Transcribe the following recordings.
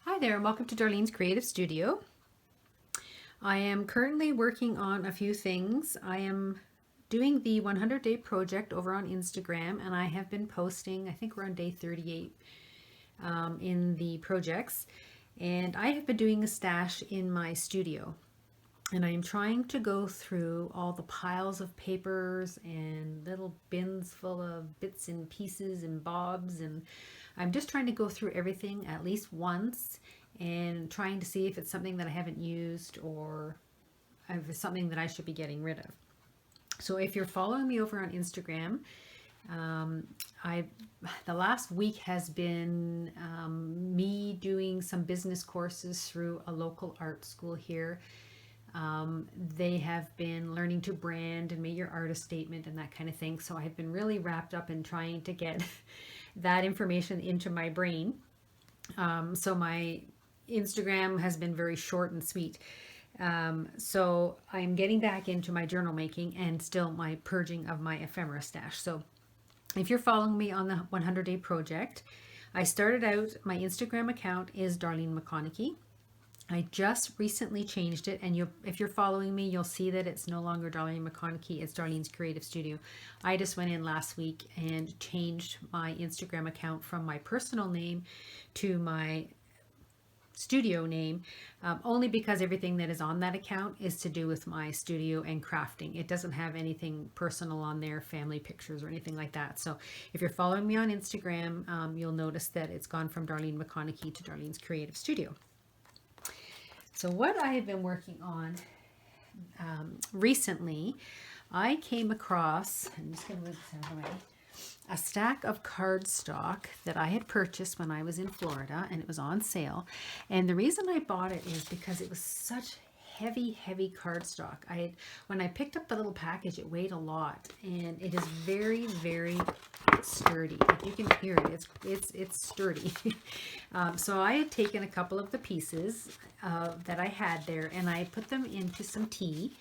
Hi there, and welcome to Darlene's Creative Studio. I am currently working on a few things. I am doing the 100-day project over on Instagram, and I have been posting, I think we're on day 38 in the projects, and I have been doing a stash in my studio. And I am trying to go through all the piles of papers and little bins full of bits and pieces and bobs, and I'm just trying to go through everything at least once and trying to see if it's something that I haven't used or if it's something that I should be getting rid of. So if you're following me over on Instagram, I the last week has been me doing some business courses through a local art school here. They have been learning to brand and make your artist statement and that kind of thing. So I've been really wrapped up in trying to get that information into my brain. So my Instagram has been very short and sweet. So I'm getting back into my journal making and still my purging of my ephemera stash. So if you're following me on the 100-day project, I started out, my Instagram account is Darlene McConaughey. I just recently changed it, and if you're following me, you'll see that it's no longer Darlene McConaughey, it's Darlene's Creative Studio. I just went in last week and changed my Instagram account from my personal name to my studio name, only because everything that is on that account is to do with my studio and crafting. It doesn't have anything personal on there, family pictures or anything like that. So if you're following me on Instagram, you'll notice that it's gone from Darlene McConaughey to Darlene's Creative Studio. So what I have been working on recently, I came across, I'm just going to move this out of the way, a stack of cardstock that I had purchased when I was in Florida, and it was on sale. And the reason I bought it is because it was such heavy cardstock. When I picked up the little package, it weighed a lot, and it is very sturdy. Like you can hear it, it's sturdy. So I had taken a couple of the pieces that I had there, and I put them into some tea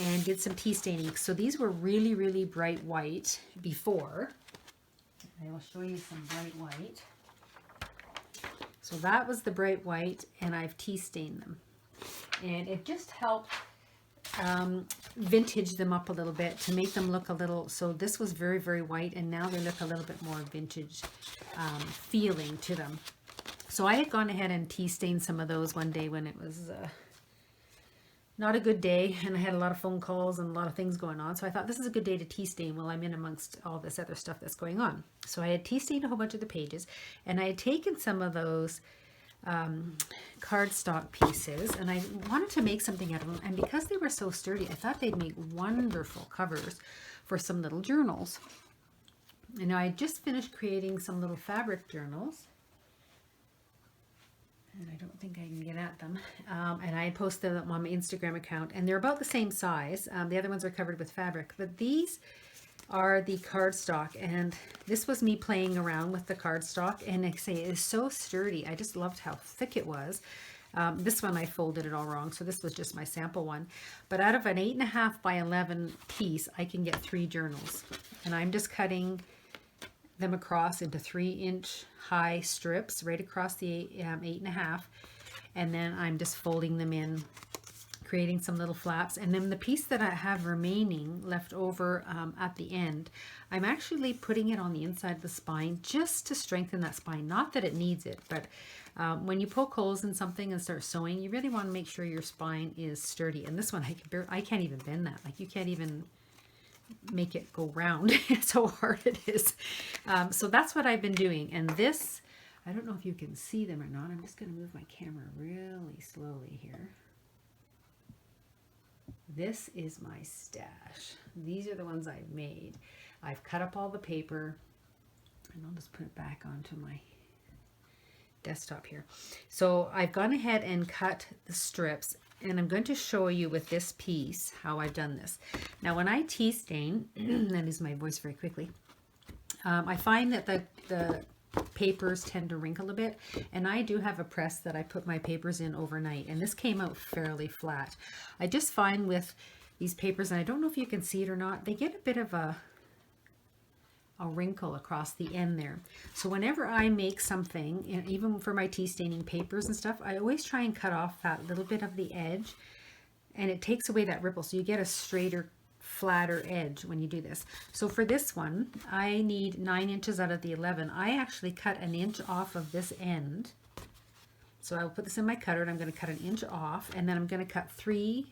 and did some tea staining. So these were really bright white before. I will show you some bright white. So that was the bright white, and I've tea stained them. And it just helped vintage them up a little bit to make them look a little, so this was very white, and now they look a little bit more vintage feeling to them. So I had gone ahead and tea stained some of those one day when it was not a good day, and I had a lot of phone calls and a lot of things going on. So I thought this is a good day to tea stain while I'm in amongst all this other stuff that's going on. So I had tea stained a whole bunch of the pages, and I had taken some of those cardstock pieces, and I wanted to make something out of them, and because they were so sturdy, I thought they'd make wonderful covers for some little journals. And now I just finished creating some little fabric journals, and I don't think I can get at them, and I posted them on my Instagram account, and they're about the same size. The other ones are covered with fabric, but these are the cardstock, and this was me playing around with the cardstock, and I say it is so sturdy. I just loved how thick it was. This one I folded it all wrong, so this was just my sample one. But out of an 8.5 by 11 piece, I can get 3 journals, and I'm just cutting them across into 3-inch high strips right across the 8.5, and then I'm just folding them in, creating some little flaps. And then the piece that I have remaining left over at the end, I'm actually putting it on the inside of the spine just to strengthen that spine. Not that it needs it, but when you poke holes in something and start sewing, you really want to make sure your spine is sturdy. And this one, I can't even bend that. Like, you can't even make it go round. It's so hard it is. So that's what I've been doing. And this, I don't know if you can see them or not. I'm just going to move my camera really slowly here. This is my stash. These are the ones I've made. I've cut up all the paper, and I'll just put it back onto my desktop here. So I've gone ahead and cut the strips, and I'm going to show you with this piece how I've done this. Now when I tea stain, and I lose my voice very quickly, I find that the papers tend to wrinkle a bit, and I do have a press that I put my papers in overnight, and this came out fairly flat. I just find with these papers, and I don't know if you can see it or not, they get a bit of a a wrinkle across the end there. So whenever I make something, and even for my tea staining papers and stuff, I always try and cut off that little bit of the edge, and it takes away that ripple. So you get a straighter, flatter edge when you do this. So for this one, I need 9 inches out of the 11. I actually cut an inch off of this end. So I will put this in my cutter and I'm going to cut an inch off, and then I'm going to cut three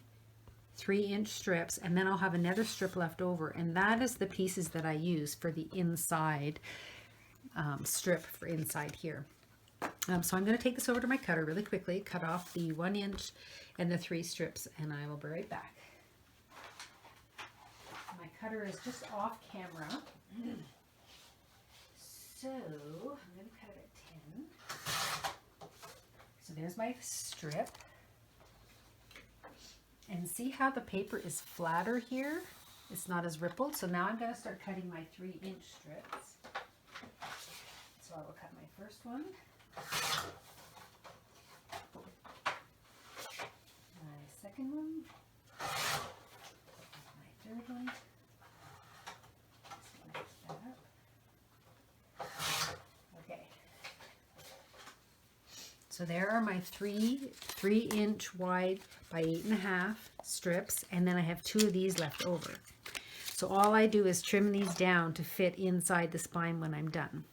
3-inch strips, and then I'll have another strip left over, and that is the pieces that I use for the inside strip for inside here. So I'm going to take this over to my cutter really quickly, cut off the 1 inch and the 3 strips, and I will be right back. My cutter is just off camera. So I'm going to cut it at 10. So there's my strip. And see how the paper is flatter here? It's not as rippled. So now I'm going to start cutting my 3-inch strips. So I will cut my first one. My second one. My third one. Just mix that up. Okay. So there are my 3-inch wide by 8.5 strips, and then I have 2 of these left over. So all I do is trim these down to fit inside the spine when I'm done.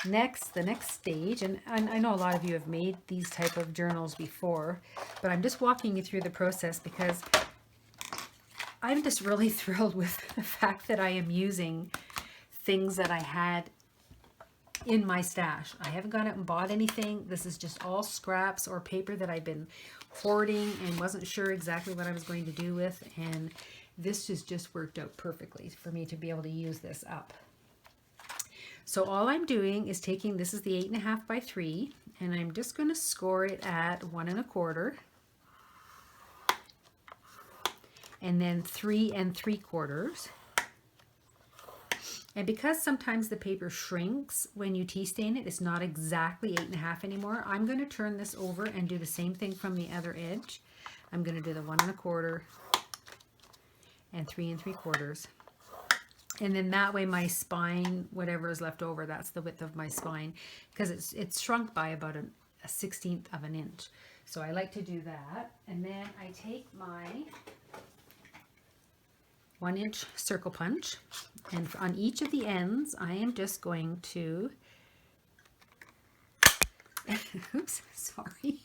Next, the next stage, and I know a lot of you have made these type of journals before, but I'm just walking you through the process because I'm just really thrilled with the fact that I am using things that I had in my stash. I haven't gone out and bought anything. This is just all scraps or paper that I've been hoarding and wasn't sure exactly what I was going to do with, and this just worked out perfectly for me to be able to use this up. So all I'm doing is taking, this is the 8.5 by 3, and I'm just going to score it at 1 1/4, and then 3 3/4. And because sometimes the paper shrinks when you tea stain it, it's not exactly 8.5 anymore, I'm going to turn this over and do the same thing from the other edge. I'm going to do the 1 1/4 and 3 3/4. And then that way my spine, whatever is left over, that's the width of my spine, because it's shrunk by about a 1/16 of an inch. So I like to do that. And then I take my 1-inch circle punch, and on each of the ends I am just going to oops, sorry.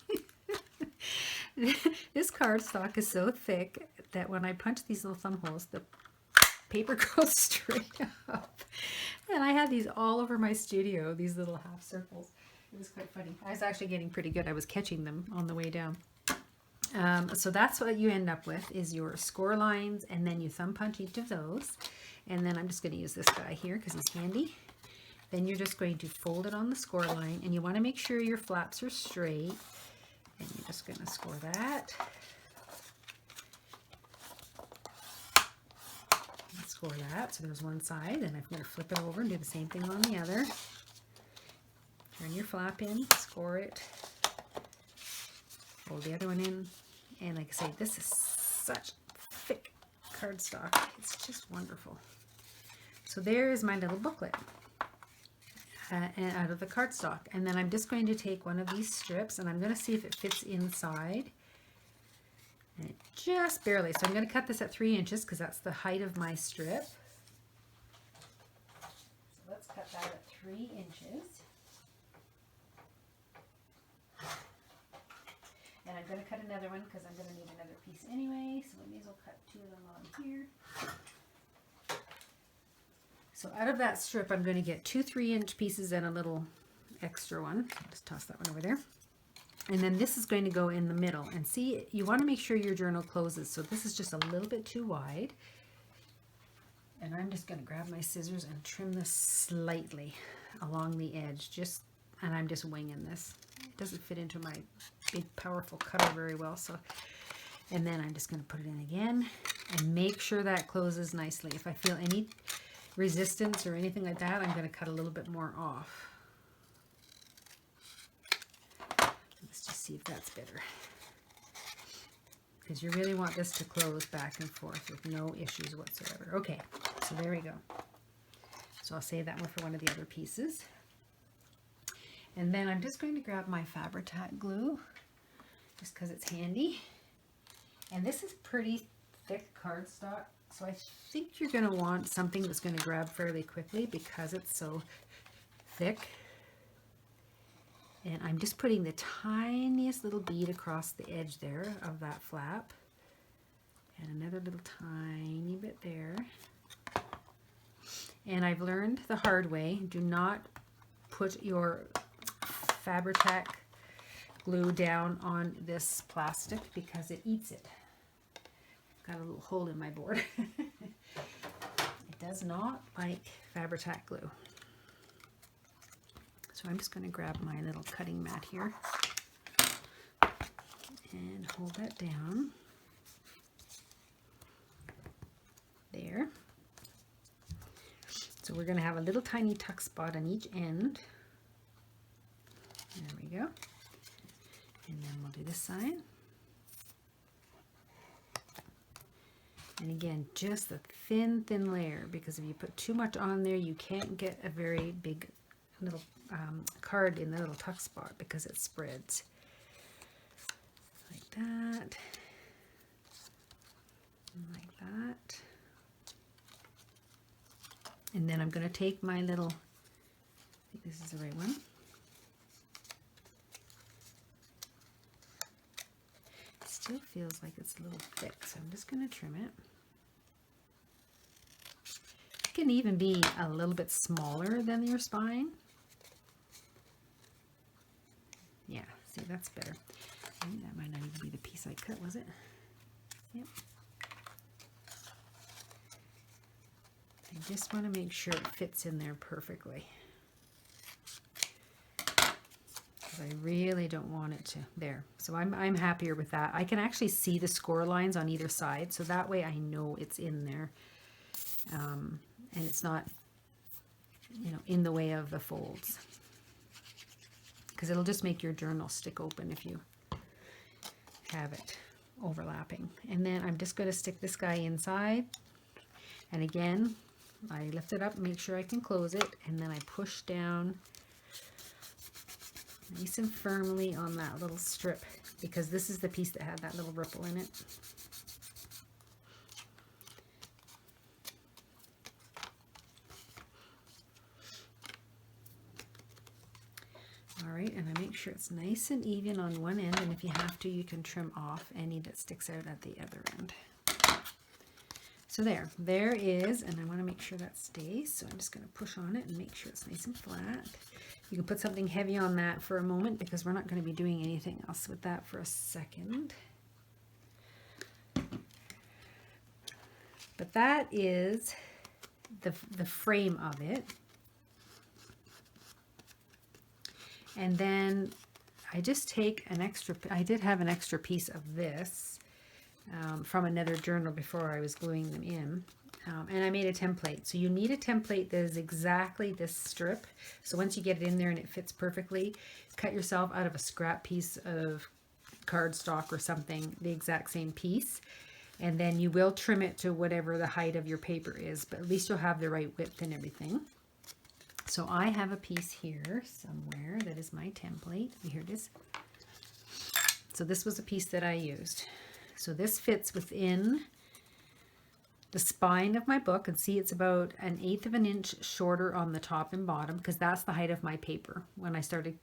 This cardstock is so thick that when I punch these little thumb holes, the paper goes straight up. And I had these all over my studio, these little half circles. It was quite funny. I was actually getting pretty good. I was catching them on the way down. So that's what you end up with, is your score lines, and then you thumb punch each of those. And then I'm just going to use this guy here because he's handy. Then you're just going to fold it on the score line, and you want to make sure your flaps are straight. And you're just going to score that. And score that. So there's one side, and I'm going to flip it over and do the same thing on the other. Turn your flap in, score it. Fold the other one in, and like I say, this is such thick cardstock. It's just wonderful. So there is my little booklet out of the cardstock, and then I'm just going to take one of these strips, and I'm going to see if it fits inside, and it just barely. So I'm going to cut this at 3 inches because that's the height of my strip. So let's cut that at 3 inches. And I'm going to cut another one because I'm going to need another piece anyway. So we may as well cut 2 of them on here. So out of that strip, I'm going to get 2 3-inch pieces and a little extra one. I'll just toss that one over there. And then this is going to go in the middle. And see, you want to make sure your journal closes. So this is just a little bit too wide. And I'm just going to grab my scissors and trim this slightly along the edge. And I'm just winging this. It doesn't fit into my big powerful cutter very well, so, and then I'm just going to put it in again and make sure that closes nicely. If I feel any resistance or anything like that, I'm going to cut a little bit more off. Let's just see if that's better, because you really want this to close back and forth with no issues whatsoever. Okay, so there we go. So I'll save that one for one of the other pieces. And then I'm just going to grab my Fabri-Tac glue, just because it's handy. And this is pretty thick cardstock, so I think you're going to want something that's going to grab fairly quickly because it's so thick. And I'm just putting the tiniest little bead across the edge there of that flap. And another little tiny bit there. And I've learned the hard way, do not put your Fabri-Tac glue down on this plastic because it eats it. Got a little hole in my board. It does not like Fabri-Tac glue. So I'm just going to grab my little cutting mat here and hold that down. There. So we're going to have a little tiny tuck spot on each end. There we go. And then we'll do this side. And again, just a thin layer, because if you put too much on there, you can't get a very big little card in the little tuck spot because it spreads. Like that. And like that. And then I'm going to take my little, I think this is the right one. It still feels like it's a little thick, so I'm just going to trim it. It can even be a little bit smaller than your spine. Yeah, see, that's better. I think that might not even be the piece I cut, was it? Yep. I just want to make sure it fits in there perfectly. Because I really don't want it to, there. So I'm happier with that. I can actually see the score lines on either side, so that way I know it's in there. And it's not, you know, in the way of the folds. Because it'll just make your journal stick open if you have it overlapping. And then I'm just going to stick this guy inside. And again, I lift it up, make sure I can close it, and then I push down nice and firmly on that little strip, because this is the piece that had that little ripple in it. All right, and I make sure it's nice and even on one end, and if you have to, you can trim off any that sticks out at the other end. So there is, and I want to make sure that stays, so I'm just going to push on it and make sure it's nice and flat. You can put something heavy on that for a moment because we're not going to be doing anything else with that for a second. But that is the frame of it. And then I just take an extra, I did have an extra piece of this from another journal before I was gluing them in. And I made a template. So you need a template that is exactly this strip. So once you get it in there and it fits perfectly, cut yourself out of a scrap piece of cardstock or something, the exact same piece. And then you will trim it to whatever the height of your paper is, but at least you'll have the right width and everything. So I have a piece here somewhere that is my template. Here it is. So this was a piece that I used. So this fits within the spine of my book, and see it's about 1/8 of an inch shorter on the top and bottom, because that's the height of my paper. When I started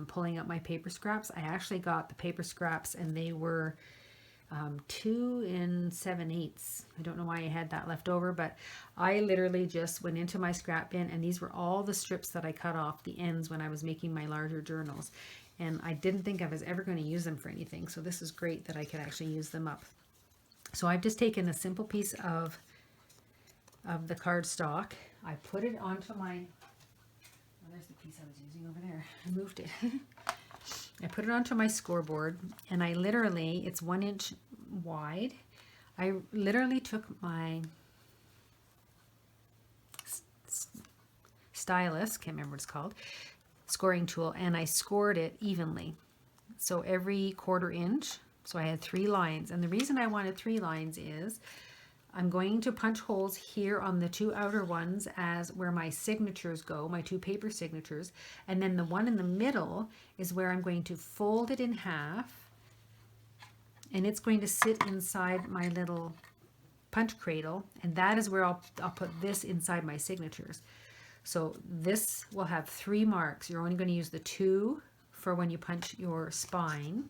pulling up my paper scraps, I actually got the paper scraps and they were 2 7/8. I don't know why I had that left over, but I literally just went into my scrap bin, and these were all the strips that I cut off the ends when I was making my larger journals. And I didn't think I was ever going to use them for anything, so this is great that I could actually use them up. So I've just taken a simple piece of the cardstock. I put it onto my, oh, there's the piece I was using over there. I moved it. I put it onto my scoreboard, and I literally, it's 1 inch wide. I literally took my stylus, can't remember what it's called, scoring tool, and I scored it evenly. So every 1/4 inch. So I had 3 lines, and the reason I wanted 3 lines is I'm going to punch holes here on the two outer ones as where my signatures go, my two paper signatures. And then the one in the middle is where I'm going to fold it in half. And it's going to sit inside my little punch cradle. And that is where I'll put this inside my signatures. So this will have 3 marks. You're only going to use the 2 for when you punch your spine.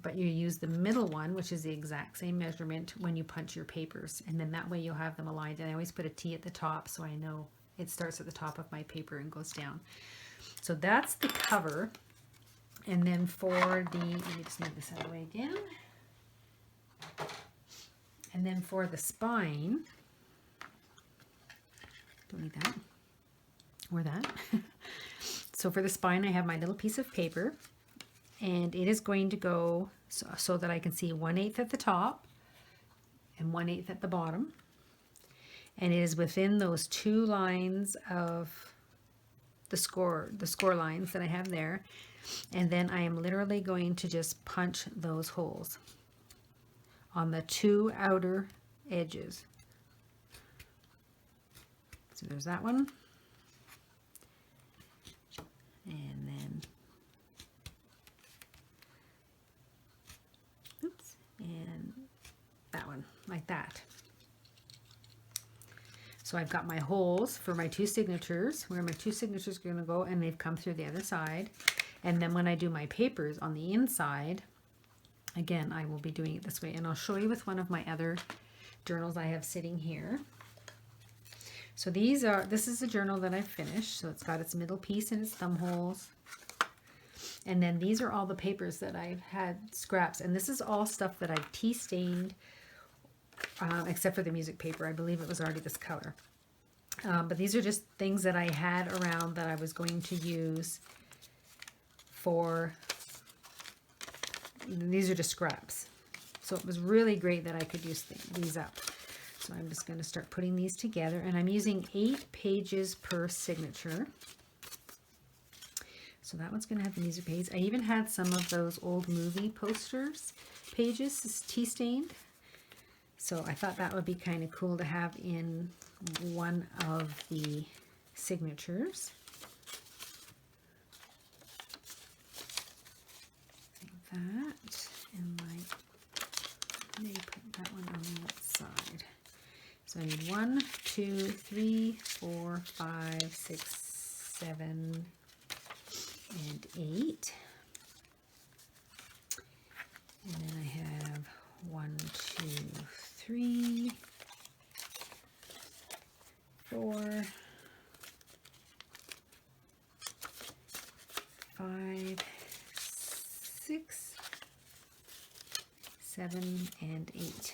But you use the middle one, which is the exact same measurement when you punch your papers. And then that way you'll have them aligned. And I always put a T at the top so I know it starts at the top of my paper and goes down. So that's the cover. And then for the, let me just move this out of the way again. And then for the spine, don't need that, or that. So for the spine, I have my little piece of paper. And it is going to go so that I can see 1/8 at the top and 1/8 at the bottom. And it is within those 2 lines of the score lines that I have there. And then I am literally going to just punch those holes on the 2 outer edges. So there's that one. And then and that one, like that. So I've got my holes for my 2 signatures, where my 2 signatures are going to go, and they've come through the other side. And then when I do my papers on the inside, again, I will be doing it this way. And I'll show you with one of my other journals I have sitting here. So this is a journal that I've finished. So it's got its middle piece and its thumb holes. And then these are all the papers that I've had scraps. And this is all stuff that I've tea stained, except for the music paper. I believe it was already this color. But these are just things that I had around that I was going to use for, these are just scraps. So it was really great that I could use these up. So I'm just going to start putting these together. And I'm using 8 pages per signature. So that one's going to have the music page. I even had some of those old movie posters pages tea stained. So I thought that would be kind of cool to have in one of the signatures. Like that. And maybe put that one on the outside. So I need 1, 2, 3, 4, 5, 6, 7, and 8. And then I have 1, 2, 3, 4, 5, 6, 7, and 8.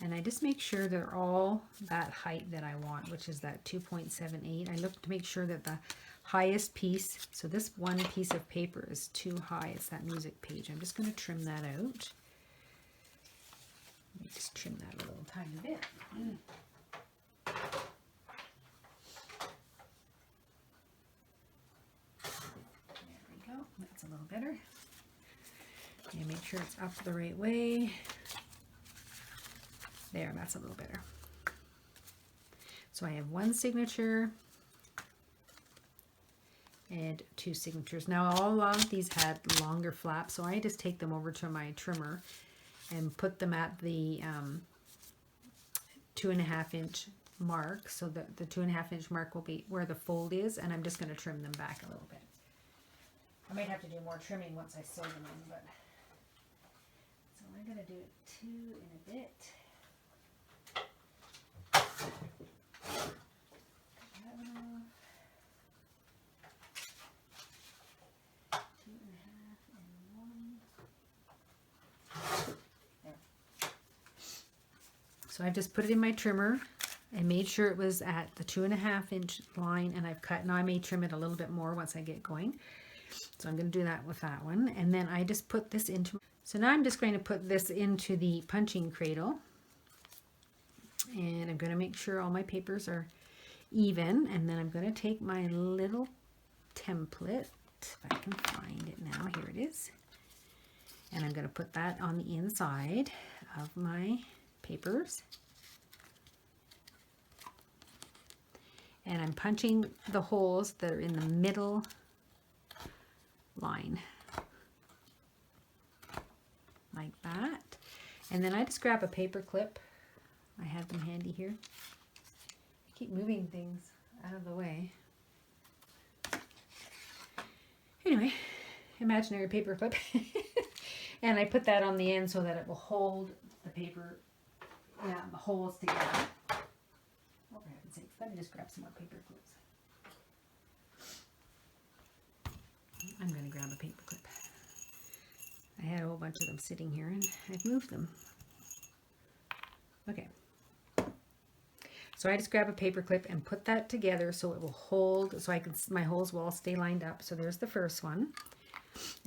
And I just make sure they're all that height that I want, which is that 2.78. I look to make sure that the highest piece, so this one piece of paper is too high. It's that music page. I'm just going to trim that out. Let me just trim that a little tiny bit. There we go. That's a little better. And make sure it's up the right way. There, that's a little better. So I have 1 signature and 2 signatures. Now all of these had longer flaps, so I just take them over to my trimmer and put them at the 2.5 inch mark. So the 2.5 inch mark will be where the fold is, and I'm just going to trim them back a little bit. I might have to do more trimming once I sew them in, but so I'm going to do 2 in a bit. So I've just put it in my trimmer and made sure it was at the 2.5 inch line, and I've cut. Now I may trim it a little bit more once I get going. So I'm going to do that with that one. And then I just put this into, so now I'm just going to put this into the punching cradle. And I'm going to make sure all my papers are even. And then I'm going to take my little template, if I can find it now, here it is. And I'm going to put that on the inside of my papers. And I'm punching the holes that are in the middle line. Like that. And then I just grab a paper clip. I have them handy here. I keep moving things out of the way. Anyway, imaginary paper clip. And I put that on the end so that it will hold the paper, the holes together. Oh, for heaven's sakes, let me just grab some more paper clips. I'm going to grab a paper clip. I had a whole bunch of them sitting here and I've moved them. Okay. So I just grab a paper clip and put that together so it will hold, so my holes will all stay lined up. So there's the first one.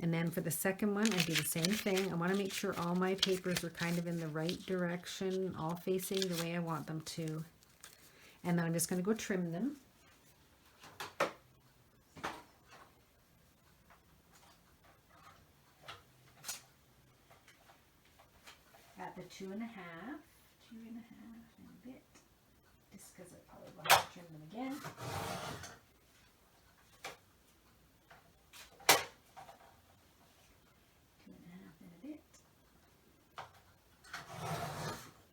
And then for the second one, I do the same thing. I want to make sure all my papers are kind of in the right direction, all facing the way I want them to. And then I'm just going to go trim them. At the 2.5 and a bit, just because I probably want to trim them again. 2.5 and a bit.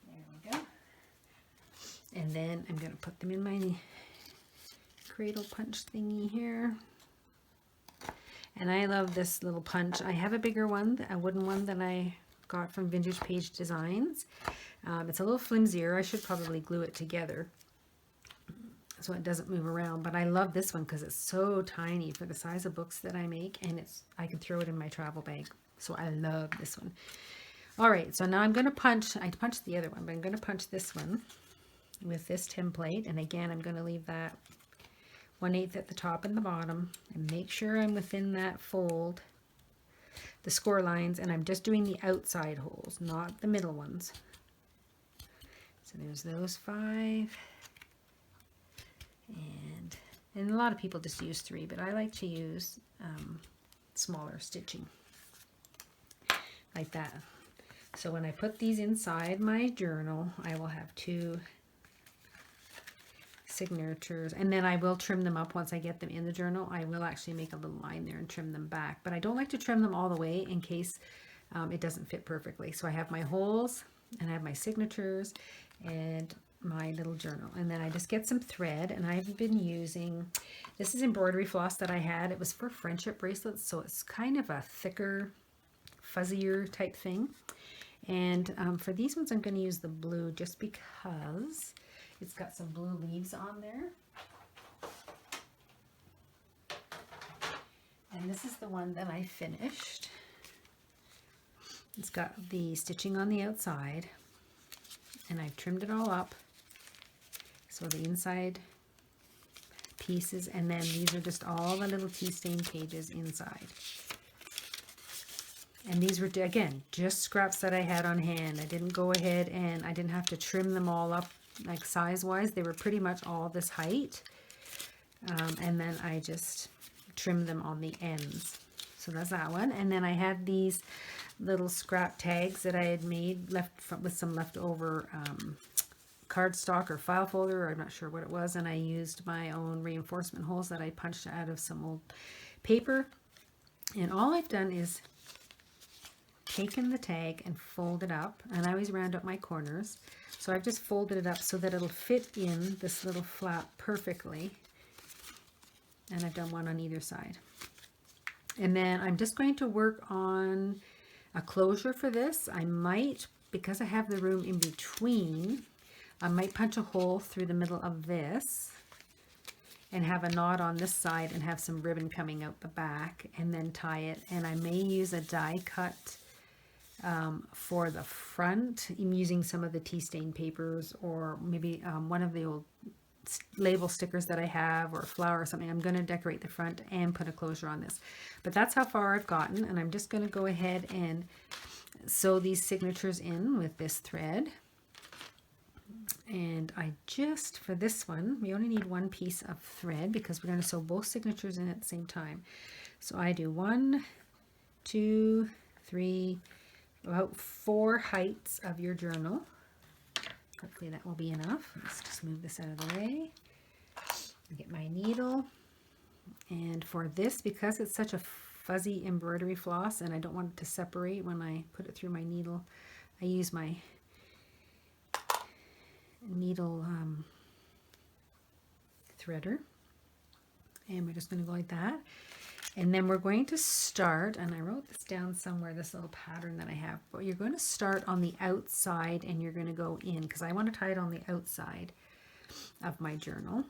There we go. And then I'm going to put them in my cradle punch thingy here. And I love this little punch. I have a bigger one, a wooden one that I got from Vintage Page Designs. It's a little flimsier. I should probably glue it together so it doesn't move around, but I love this one because it's so tiny for the size of books that I make, and I can throw it in my travel bag. So I love this one. All right, so now I'm going to punch. I punched the other one, but I'm going to punch this one with this template, and again I'm going to leave that 1/8 at the top and the bottom, and make sure I'm within that fold, the score lines, and I'm just doing the outside holes, not the middle ones. So there's those 5, and a lot of people just use 3, but I like to use smaller stitching like that. So when I put these inside my journal, I will have 2 signatures, and then I will trim them up once I get them in the journal. I will actually make a little line there and trim them back, but I don't like to trim them all the way in case it doesn't fit perfectly. So I have my holes and I have my signatures and my little journal, and then I just get some thread, and I've been using, this is embroidery floss that I had. It was for friendship bracelets, so it's kind of a thicker, fuzzier type thing. And for these ones I'm going to use the blue just because it's got some blue leaves on there. And this is the one that I finished. It's got the stitching on the outside, and I've trimmed it all up. So the inside pieces, and then these are just all the little tea stain pages inside. And these were, again, just scraps that I had on hand. I didn't go ahead and I didn't have to trim them all up like size-wise. They were pretty much all this height. And then I just trimmed them on the ends. So that's that one. And then I had these little scrap tags that I had made with some leftover cardstock or file folder, or I'm not sure what it was, and I used my own reinforcement holes that I punched out of some old paper. And all I've done is taken the tag and folded up, and I always round up my corners, so I've just folded it up so that it'll fit in this little flap perfectly, and I've done one on either side. And then I'm just going to work on a closure for this. I might, because I have the room in between, I might punch a hole through the middle of this and have a knot on this side and have some ribbon coming out the back, and then tie it. And I may use a die cut for the front. I'm using some of the tea stain papers, or maybe one of the old label stickers that I have, or a flower or something. I'm going to decorate the front and put a closure on this. But that's how far I've gotten, and I'm just going to go ahead and sew these signatures in with this thread. And I just, for this one, we only need one piece of thread because we're going to sew both signatures in at the same time. So I do 1, 2, 3, about 4 heights of your journal. Hopefully that will be enough. Let's just move this out of the way. Get my needle. And for this, because it's such a fuzzy embroidery floss and I don't want it to separate when I put it through my needle, I use my needle threader. And we're just going to go like that. And then we're going to start, and I wrote this down somewhere, this little pattern that I have, but you're going to start on the outside and you're going to go in, because I want to tie it on the outside of my journal,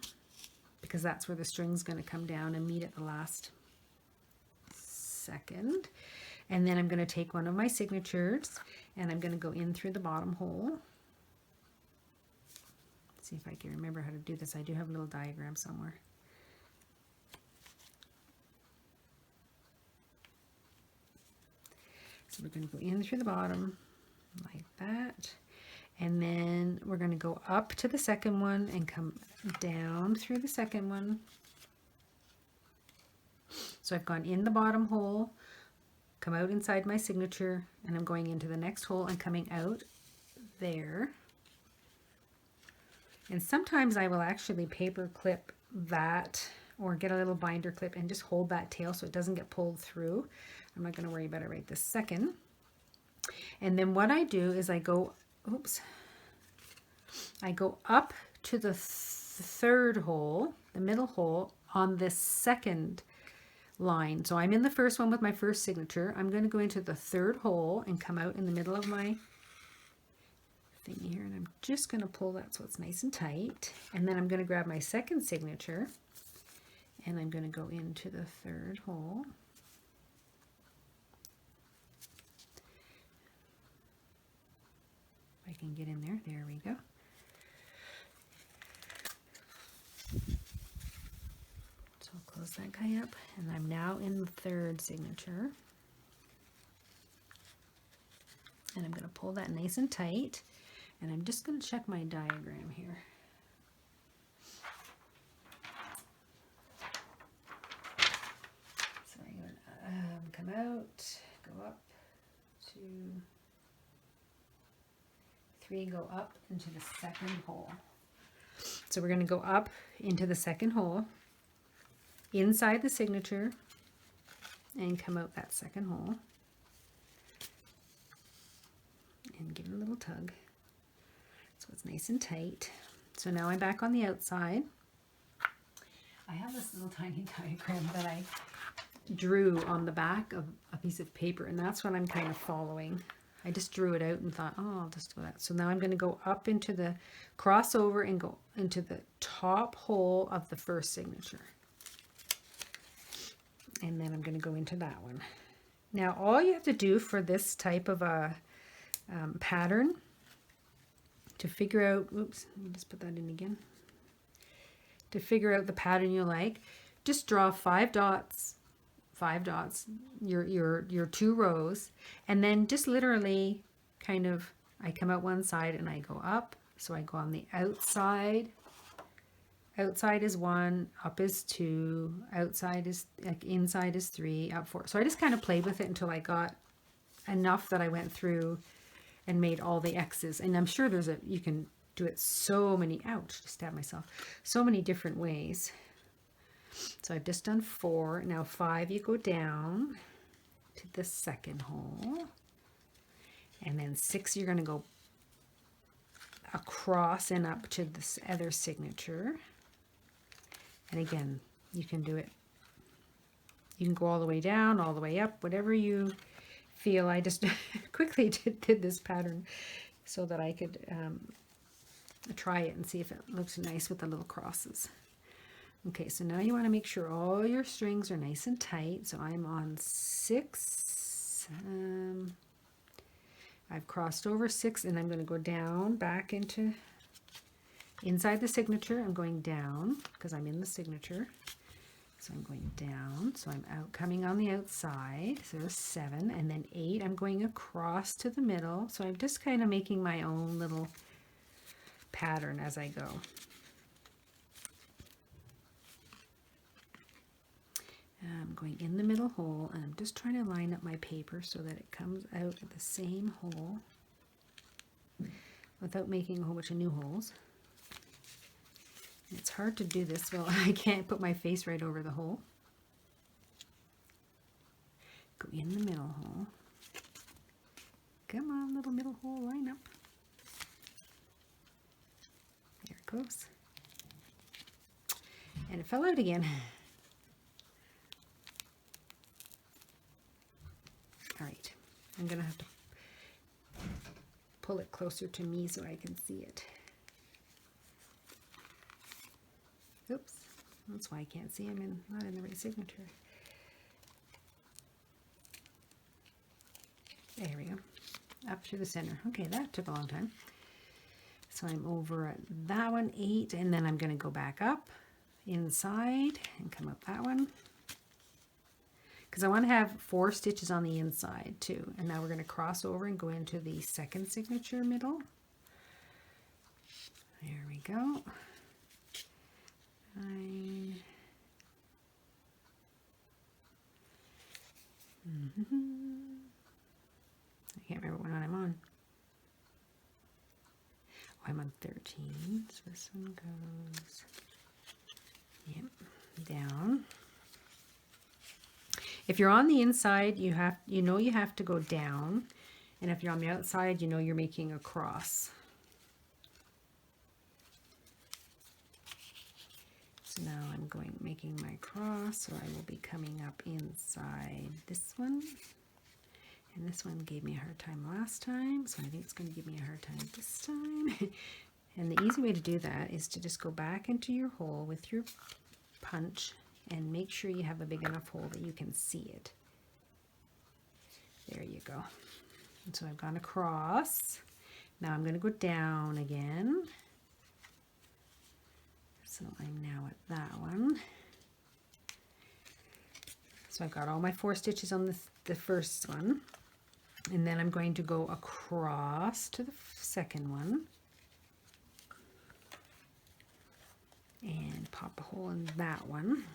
because that's where the string's going to come down and meet at the last second. And then I'm going to take one of my signatures and I'm going to go in through the bottom hole. Let's see if I can remember how to do this. I do have a little diagram somewhere. So we're going to go in through the bottom like that, and then we're going to go up to the second one and come down through the second one. So I've gone in the bottom hole, come out inside my signature, and I'm going into the next hole and coming out there. And sometimes I will actually paper clip that, or get a little binder clip and just hold that tail so it doesn't get pulled through. I'm not going to worry about it right this second. And then what I do is I go, I go up to the third hole, the middle hole, on this second line. So I'm in the first one with my first signature. I'm going to go into the third hole and come out in the middle of my thing here, and I'm just going to pull that so it's nice and tight. And then I'm going to grab my second signature and I'm going to go into the third hole. I can get in there. There we go. So I'll close that guy up, and I'm now in the third signature. And I'm going to pull that nice and tight, and I'm just going to check my diagram here. So I'm going to come out, go up to 3, go up into the second hole. So we're going to go up into the second hole, inside the signature, and come out that second hole. And give it a little tug so it's nice and tight. So now I'm back on the outside. I have this little tiny diagram that I drew on the back of a piece of paper, and that's what I'm kind of following. I just drew it out and thought, oh, I'll just do that. So now I'm going to go up into the crossover and go into the top hole of the first signature. And then I'm going to go into that one. Now all you have to do for this type of a pattern to figure out, oops, let me just put that in again. To figure out the pattern you like, just draw 5 dots, your 2 rows, and then just literally kind of, I come out one side and I go up. So I go on the outside. Outside is 1, up is 2, outside is, like, inside is 3, up 4. So I just kind of played with it until I got enough that I went through and made all the X's. And I'm sure there's you can do it so many, ouch, just stabbed myself, so many different ways. So I've just done 4. Now 5, you go down to the second hole. And then 6, you're going to go across and up to this other signature. And again, you can do it. You can go all the way down, all the way up, whatever you feel. I just quickly did this pattern so that I could try it and see if it looks nice with the little crosses. Okay, so now you want to make sure all your strings are nice and tight. So I'm on 6. I've crossed over 6, and I'm going to go down back into inside the signature. I'm going down because I'm in the signature. So I'm going down. So I'm out, coming on the outside. So there's 7, and then 8. I'm going across to the middle. So I'm just kind of making my own little pattern as I go. I'm going in the middle hole, and I'm just trying to line up my paper so that it comes out at the same hole without making a whole bunch of new holes. It's hard to do this while I can't put my face right over the hole. Go in the middle hole. Come on, little middle hole, line up. There it goes. And it fell out again. All right, I'm gonna have to pull it closer to me so I can see it. Oops, that's why I can't see him not in the right signature. There we go, up through the center. Okay, that took a long time. So I'm over at that one, 8, and then I'm gonna go back up inside and come up that one. Because I want to have 4 stitches on the inside too. And now we're going to cross over and go into the second signature middle. There we go. 9. I can't remember what one I'm on. Oh, I'm on 13. So this one goes, yep, down. If you're on the inside, you have to go down, and if you're on the outside, you're making a cross. So now I'm making my cross, so I will be coming up inside this one, and this one gave me a hard time last time, so I think it's going to give me a hard time this time. And the easy way to do that is to just go back into your hole with your punch and make sure you have a big enough hole that you can see it. There you go. And so I've gone across. Now I'm going to go down again. So I'm now at that one. So I've got all my 4 stitches on the first one. And then I'm going to go across to the second one. And pop a hole in that one.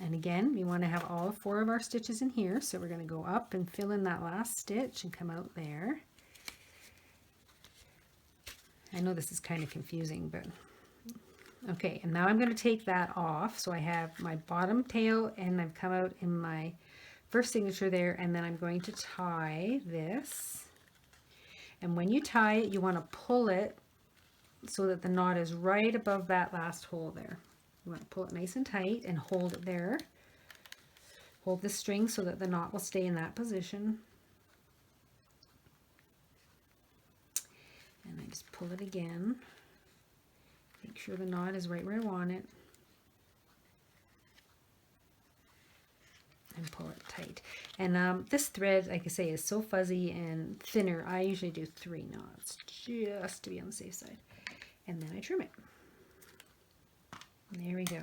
And again, we want to have all 4 of our stitches in here, so we're going to go up and fill in that last stitch and come out there. I know this is kind of confusing, but okay, and now I'm going to take that off. So I have my bottom tail, and I've come out in my first signature there, and then I'm going to tie this. And when you tie it, you want to pull it so that the knot is right above that last hole there. You want to pull it nice and tight and hold it there. Hold the string so that the knot will stay in that position. And I just pull it again. Make sure the knot is right where I want it. And pull it tight. And this thread, like I say, is so fuzzy and thinner. I usually do 3 knots just to be on the safe side. And then I trim it. There we go.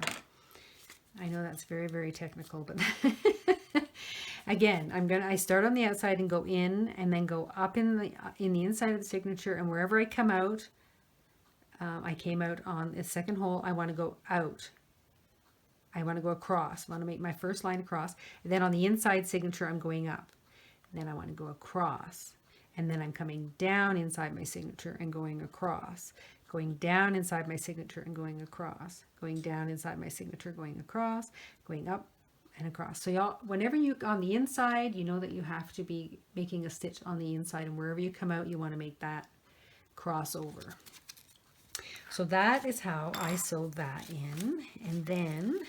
I know that's very, very technical, but again, I start on the outside and go in, and then go up in the inside of the signature, and wherever I come out, I came out on the second hole, I want to go out. I want to go across. I want to make my first line across. And then on the inside signature, I'm going up. And then I want to go across. And then I'm coming down inside my signature and going across. Going down inside my signature and going across, going down inside my signature, going across, going up and across. So y'all, whenever you on the inside, you know that you have to be making a stitch on the inside, and wherever you come out, you want to make that crossover. So that is how I sew that in. And then,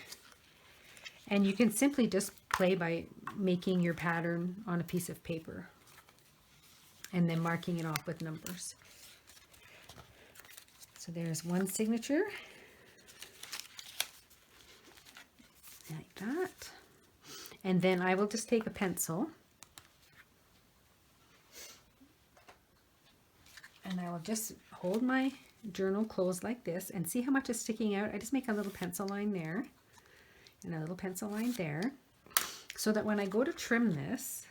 and you can simply just play by making your pattern on a piece of paper and then marking it off with numbers. So there's one signature, like that. And then I will just take a pencil and I will just hold my journal closed like this and see how much is sticking out. I just make a little pencil line there and a little pencil line there, so that when I go to trim this,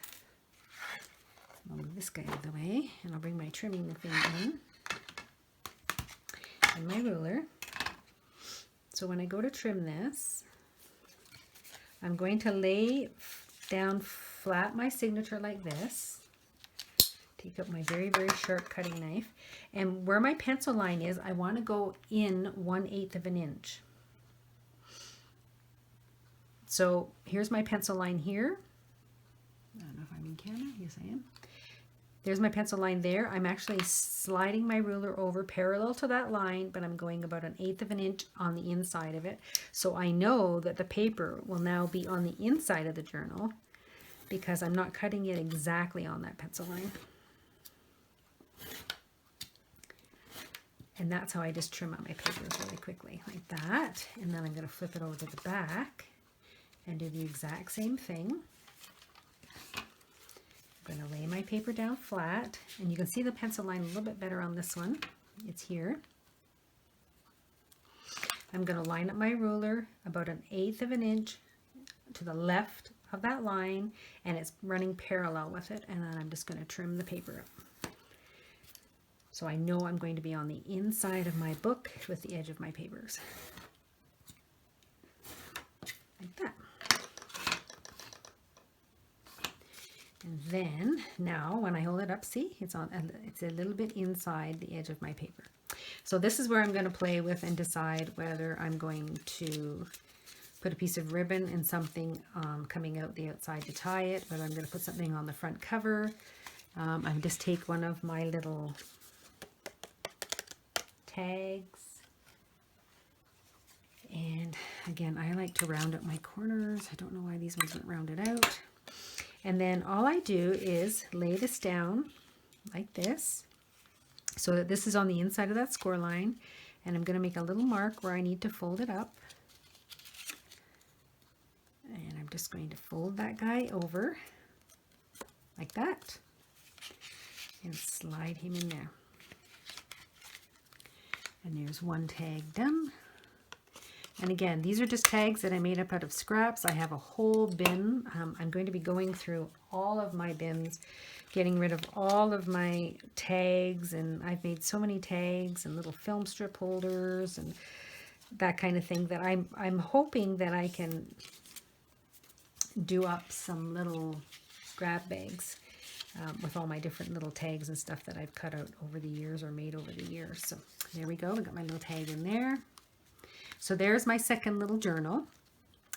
I'll move this guy out of the way and I'll bring my trimming thing in. And my ruler. So when I go to trim this, I'm going to lay down flat my signature like this. Take out my very, very sharp cutting knife. And where my pencil line is, I want to go in 1/8 of an inch. So here's my pencil line here. I don't know if I'm in camera. Yes, I am. There's my pencil line there. I'm actually sliding my ruler over parallel to that line, but I'm going about 1/8 of an inch on the inside of it. So I know that the paper will now be on the inside of the journal because I'm not cutting it exactly on that pencil line. And that's how I just trim out my papers really quickly, like that. And then I'm going to flip it over to the back and do the exact same thing. I'm going to lay my paper down flat, and you can see the pencil line a little bit better on this one. It's here. I'm going to line up my ruler about 1/8 of an inch to the left of that line, and it's running parallel with it, and then I'm just going to trim the paper up. So I know I'm going to be on the inside of my book with the edge of my papers. Like that. And then now when I hold it up, see, it's a little bit inside the edge of my paper. So this is where I'm going to play with and decide whether I'm going to put a piece of ribbon and something coming out the outside to tie it, whether I'm going to put something on the front cover. I just take one of my little tags, and again, I like to round up my corners. I don't know why these ones weren't rounded out. And then all I do is lay this down like this so that this is on the inside of that score line, and I'm going to make a little mark where I need to fold it up, and I'm just going to fold that guy over like that and slide him in there. And there's one tag done. And again, these are just tags that I made up out of scraps. I have a whole bin. I'm going to be going through all of my bins, getting rid of all of my tags, and I've made so many tags and little film strip holders and that kind of thing that I'm hoping that I can do up some little grab bags with all my different little tags and stuff that I've cut out over the years or made over the years. So there we go. I got my little tag in there. So there's my second little journal,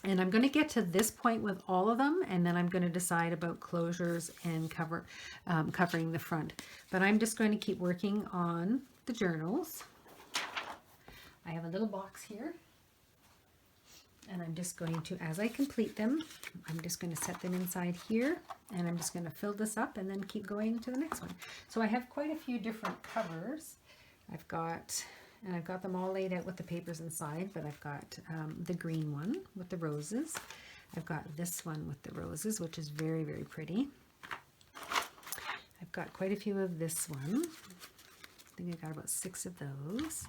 and I'm going to get to this point with all of them, and then I'm going to decide about closures and covering the front. But I'm just going to keep working on the journals. I have a little box here, and I'm just going to, as I complete them, I'm just going to set them inside here, and I'm just going to fill this up and then keep going to the next one. So I have quite a few different covers. I've got them all laid out with the papers inside, but I've got the green one with the roses. I've got this one with the roses, which is very, very pretty. I've got quite a few of this one. I think I got about 6 of those.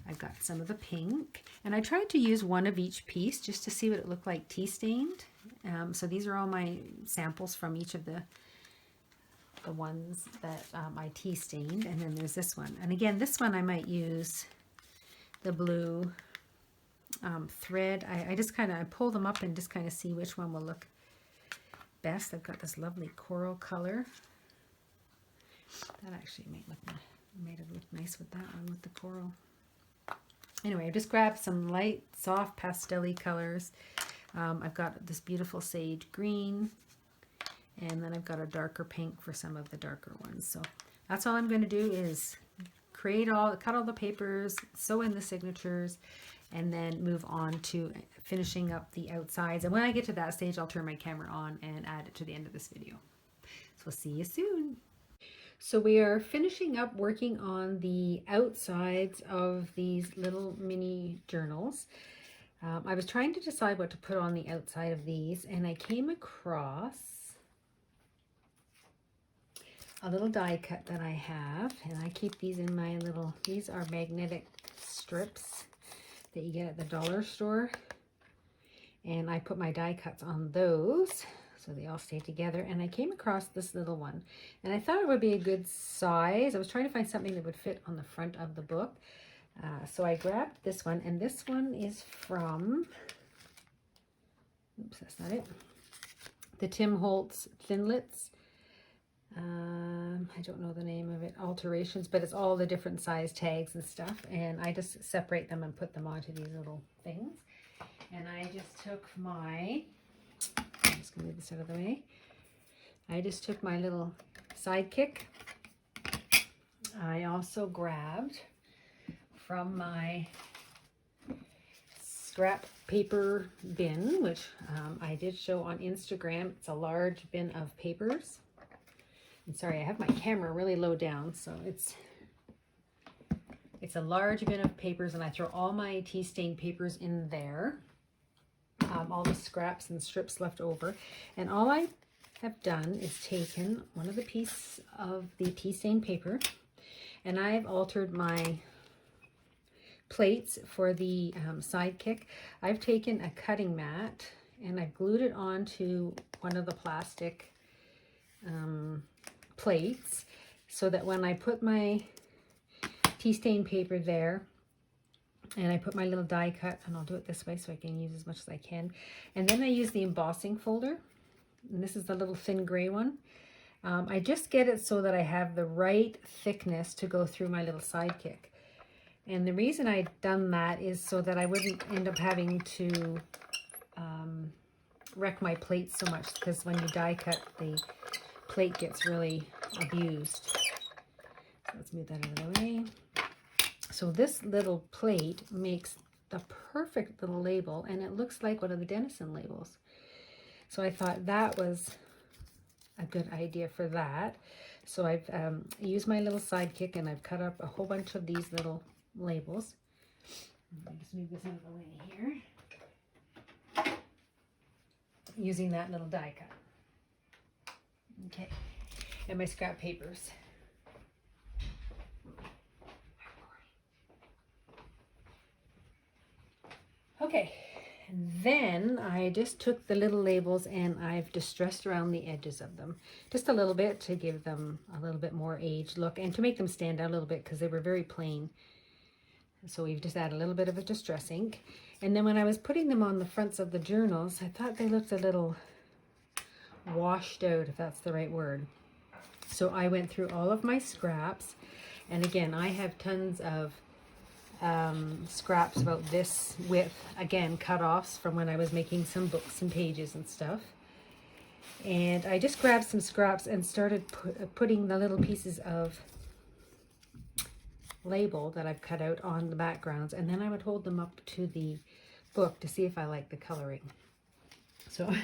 I've got some of the pink, and I tried to use one of each piece just to see what it looked like tea stained. So these are all my samples from each of the ones that I tea stained. And then there's this one, and again, this one I might use the blue thread. I just kind of pull them up and just kind of see which one will look best. I've got this lovely coral color that actually might have looked nice with that one with the coral. Anyway, I just grabbed some light soft pastel-y colors. I've got this beautiful sage green, and then I've got a darker pink for some of the darker ones. So that's all I'm going to do is cut all the papers, sew in the signatures, and then move on to finishing up the outsides. And when I get to that stage, I'll turn my camera on and add it to the end of this video. So we'll see you soon. So we are finishing up working on the outsides of these little mini journals. I was trying to decide what to put on the outside of these, and I came across a little die cut that I have, and I keep these in my little, these are magnetic strips that you get at the dollar store, and I put my die cuts on those so they all stay together. And I came across this little one, and I thought it would be a good size. I was trying to find something that would fit on the front of the book, so I grabbed this one, and this one is from, Oops, that's not it. The Tim Holtz Thinlits. I don't know the name of it, alterations, but it's all the different size tags and stuff. And I just separate them and put them onto these little things. And I just took my, I'm just gonna move this out of the way. I just took my little sidekick. I also grabbed from my scrap paper bin, which I did show on Instagram. It's a large bin of papers. I'm sorry, I have my camera really low down, so it's a large bin of papers, and I throw all my tea stain papers in there, all the scraps and strips left over. And all I have done is taken one of the piece of the tea stain paper, and I've altered my plates for the sidekick. I've taken a cutting mat and I've glued it onto one of the plastic plates, so that when I put my tea stain paper there and I put my little die cut, and I'll do it this way so I can use as much as I can, and then I use the embossing folder, and this is the little thin gray one. I just get it so that I have the right thickness to go through my little sidekick. And the reason I'd done that is so that I wouldn't end up having to wreck my plate so much, because when you die cut, the plate gets really abused. So let's move that out of the way. So this little plate makes the perfect little label, and it looks like one of the Denizen labels. So I thought that was a good idea for that. So I've used my little sidekick, and I've cut up a whole bunch of these little labels. I'll just move this out of the way here, using that little die cut. Okay, and my scrap papers. Okay, and then I just took the little labels and I've distressed around the edges of them just a little bit to give them a little bit more aged look and to make them stand out a little bit, because they were very plain. So we've just added a little bit of a distress ink. And then when I was putting them on the fronts of the journals, I thought they looked a little washed out, if that's the right word. So I went through all of my scraps, and again, I have tons of scraps about this width, again, cut-offs from when I was making some books and pages and stuff. And I just grabbed some scraps and started putting the little pieces of label that I've cut out on the backgrounds, and then I would hold them up to the book to see if I like the coloring. So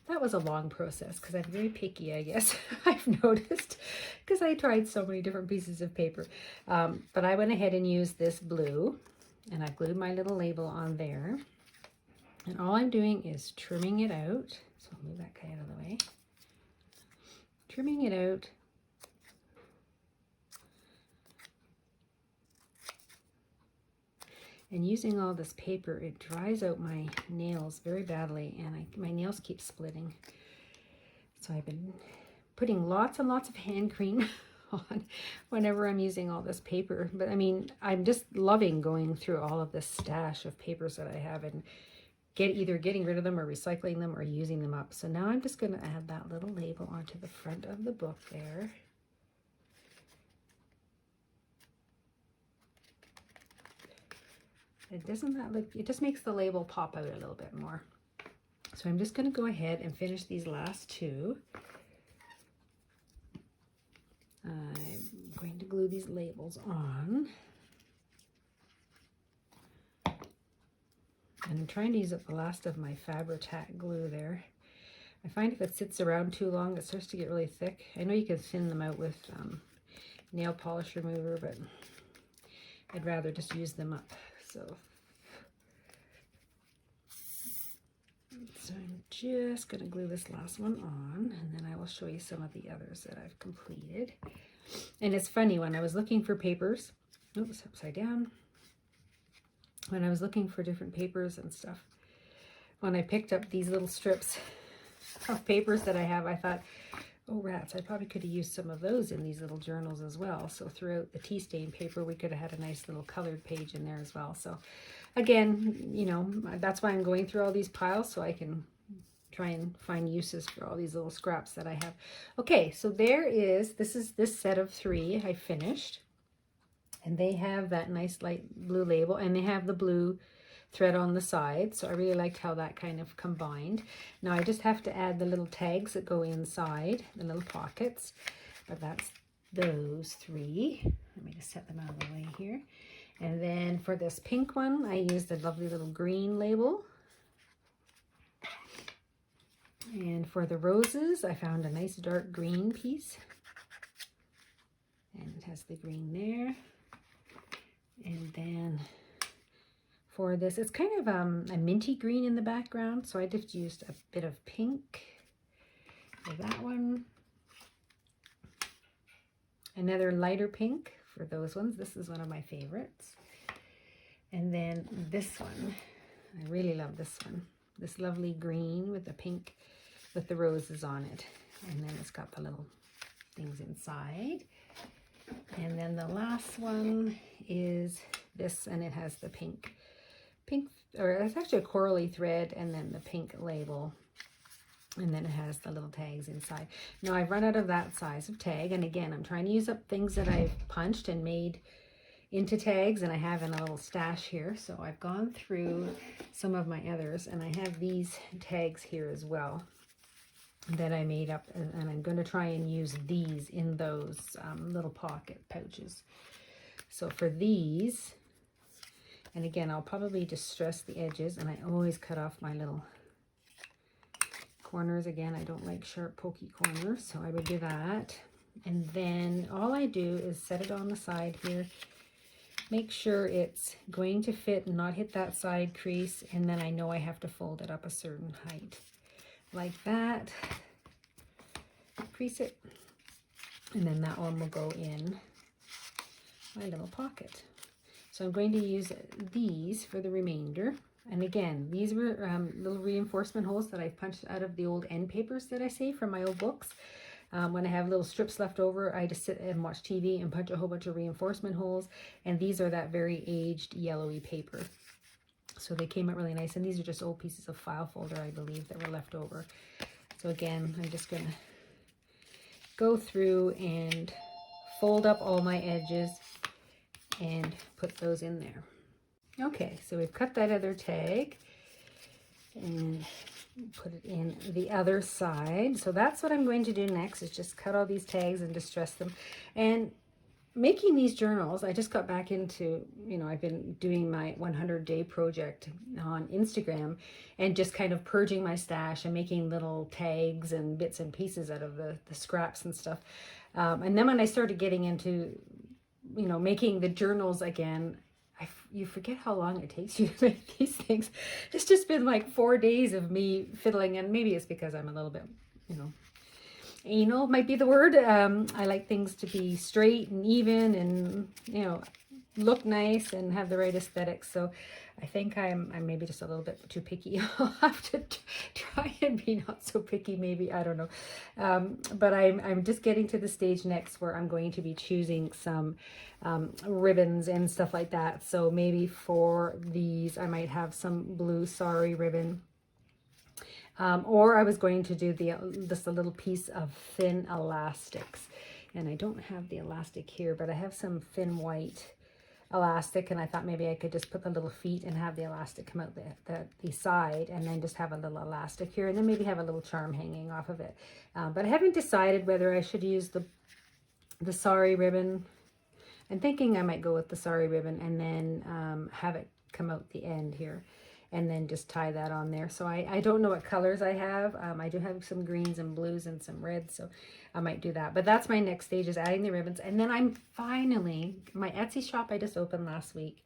that was a long process, because I'm very picky, I guess. I've noticed, because I tried so many different pieces of paper. But I went ahead and used this blue, and I glued my little label on there. And all I'm doing is trimming it out. So I'll move that guy out of the way. Trimming it out. And using all this paper, it dries out my nails very badly, and my nails keep splitting. So I've been putting lots and lots of hand cream on whenever I'm using all this paper. But I mean, I'm just loving going through all of this stash of papers that I have and either getting rid of them or recycling them or using them up. So now I'm just going to add that little label onto the front of the book there. Doesn't that look, it just makes the label pop out a little bit more. So I'm just going to go ahead and finish these last two. I'm going to glue these labels on. And I'm trying to use up the last of my Fabri-Tac glue there. I find if it sits around too long, it starts to get really thick. I know you can thin them out with nail polish remover, but I'd rather just use them up. So I'm just going to glue this last one on, and then I will show you some of the others that I've completed. And it's funny, when I was looking for papers, oops, upside down. When I was looking for different papers and stuff, when I picked up these little strips of papers that I have, I thought, oh rats, I probably could have used some of those in these little journals as well. So throughout the tea stain paper, we could have had a nice little colored page in there as well. So again, you know, that's why I'm going through all these piles, so I can try and find uses for all these little scraps that I have. Okay, so this is this set of 3 I finished. And they have that nice light blue label, and they have the blue thread on the side. So I really liked how that kind of combined. Now I just have to add the little tags that go inside, the little pockets. But that's those 3. Let me just set them out of the way here. And then for this pink one, I used a lovely little green label. And for the roses, I found a nice dark green piece. And it has the green there. And then for this, it's kind of a minty green in the background, so I just used a bit of pink for that one. Another lighter pink for those ones. This is one of my favorites. And then this one, I really love this one. This lovely green with the pink with the roses on it. And then it's got the little things inside. And then the last one is this, and it has the pink, or it's actually a corally thread, and then the pink label, and then it has the little tags inside. Now I've run out of that size of tag, and again, I'm trying to use up things that I've punched and made into tags, and I have in a little stash here. So I've gone through some of my others, and I have these tags here as well that I made up, and I'm going to try and use these in those little pocket pouches. So for these, and again, I'll probably distress the edges, and I always cut off my little corners. Again, I don't like sharp pokey corners, so I would do that. And then all I do is set it on the side here, make sure it's going to fit and not hit that side crease, and then I know I have to fold it up a certain height. Like that, crease it, and then that one will go in my little pocket. So I'm going to use these for the remainder. And again, these were little reinforcement holes that I've punched out of the old end papers that I saved from my old books. When I have little strips left over, I just sit and watch TV and punch a whole bunch of reinforcement holes. And these are that very aged yellowy paper. So they came out really nice, and these are just old pieces of file folder, I believe, that were left over. So again, I'm just going to go through and fold up all my edges and put those in there. Okay, so we've cut that other tag and put it in the other side. So that's what I'm going to do next, is just cut all these tags and distress them. And making these journals, I just got back into, I've been doing my 100-day project on Instagram and just kind of purging my stash and making little tags and bits and pieces out of the scraps and stuff. And then when I started getting into, making the journals again, you forget how long it takes you to make these things. It's just been like 4 days of me fiddling, and maybe it's because I'm a little bit, anal might be the word. I like things to be straight and even and, look nice and have the right aesthetics. So I think I'm maybe just a little bit too picky. I'll have to try and be not so picky, maybe. I don't know. But I'm just getting to the stage next where I'm going to be choosing some ribbons and stuff like that. So maybe for these, I might have some blue sari ribbon. Or I was going to do just a little piece of thin elastics, and I don't have the elastic here, but I have some thin white elastic, and I thought maybe I could just put the little feet and have the elastic come out the side, and then just have a little elastic here, and then maybe have a little charm hanging off of it. But I haven't decided whether I should use the sari ribbon. I'm thinking I might go with the sari ribbon and then have it come out the end here, and then just tie that on there. So I don't know what colors I have. I do have some greens and blues and some reds, so I might do that. But that's my next stage, is adding the ribbons. And then I'm finally, my Etsy shop I just opened last week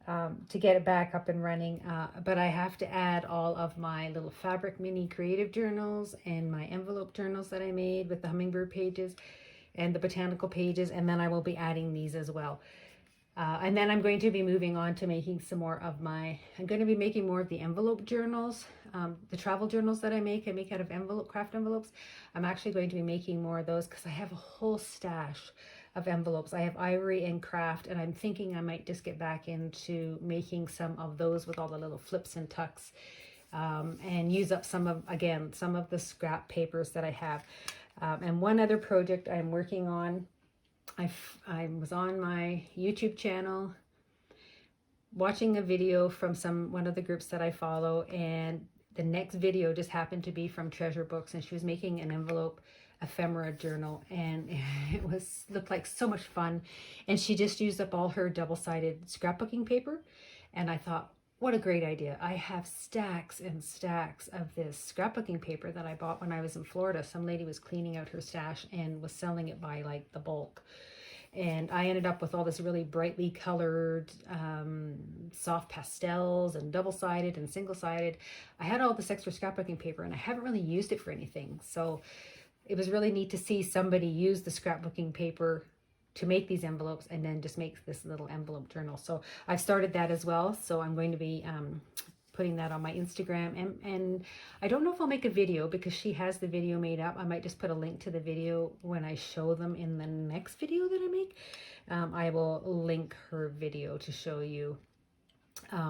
to get it back up and running. But I have to add all of my little fabric mini creative journals and my envelope journals that I made with the hummingbird pages and the botanical pages. And then I will be adding these as well. And then I'm going to be moving on to making some more of I'm going to be making more of the envelope journals, the travel journals that I make out of craft envelopes. I'm actually going to be making more of those because I have a whole stash of envelopes. I have ivory and craft, and I'm thinking I might just get back into making some of those with all the little flips and tucks and use up some of the scrap papers that I have. And one other project I'm working on, I was on my YouTube channel watching a video from one of the groups that I follow, and the next video just happened to be from Treasure Books, and she was making an envelope ephemera journal, and it looked like so much fun, and she just used up all her double-sided scrapbooking paper. And I thought, what a great idea. I have stacks and stacks of this scrapbooking paper that I bought when I was in Florida. Some lady was cleaning out her stash and was selling it by like the bulk. And I ended up with all this really brightly colored soft pastels and double-sided and single-sided. I had all this extra scrapbooking paper and I haven't really used it for anything. So it was really neat to see somebody use the scrapbooking paper to make these envelopes and then just make this little envelope journal. So I've started that as well. So I'm going to be putting that on my Instagram, and I don't know if I'll make a video because she has the video made up. I might just put a link to the video when I show them in the next video that I make. I will link her video to show you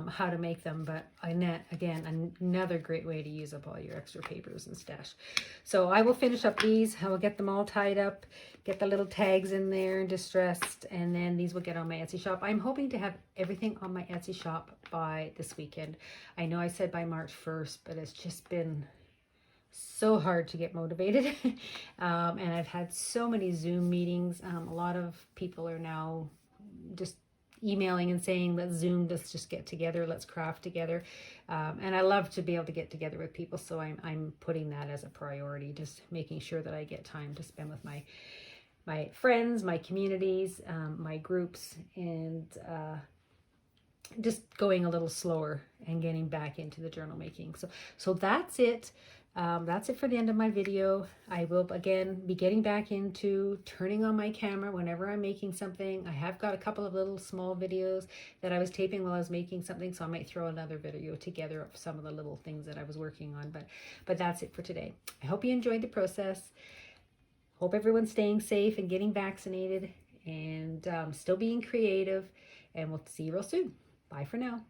how to make them, but again, another great way to use up all your extra papers and stash. So I will finish up these. I will get them all tied up, get the little tags in there and distressed, and then these will get on my Etsy shop. I'm hoping to have everything on my Etsy shop by this weekend. I know I said by March 1st, but it's just been so hard to get motivated. And I've had so many Zoom meetings. A lot of people are now just emailing and saying, let's Zoom, let's just get together, let's craft together. And I love to be able to get together with people, so I'm putting that as a priority, just making sure that I get time to spend with my friends, my communities, my groups, and just going a little slower and getting back into the journal making. So that's it. That's it for the end of my video. I will again be getting back into turning on my camera whenever I'm making something. I have got a couple of little small videos that I was taping while I was making something, so I might throw another video together of some of the little things that I was working on. But that's it for today. I hope you enjoyed the process. Hope everyone's staying safe and getting vaccinated and still being creative. And we'll see you real soon. Bye for now.